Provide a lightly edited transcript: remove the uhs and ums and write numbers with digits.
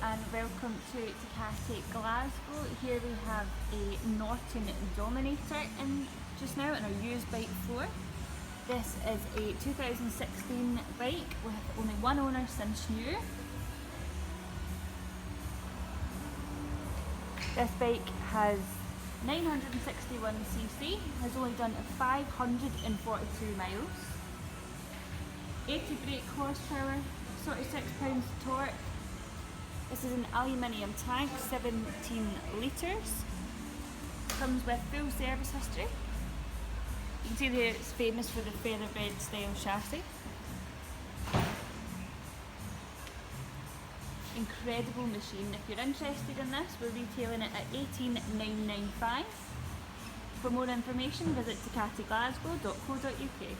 and welcome to Ducati Glasgow. Here we have a Norton Dominator in just now on our used bike floor. This is a 2016 bike with only one owner since new. This bike has 961cc, has only done 542 miles, 80 brake horsepower, 46 pounds torque. This is an aluminium tank, 17 litres. Comes with full service history. You can see there it's famous for the featherbed style chassis. Incredible machine. If you're interested in this, we're retailing it at $18,995. For more information, visit ducatiglasgow.co.uk.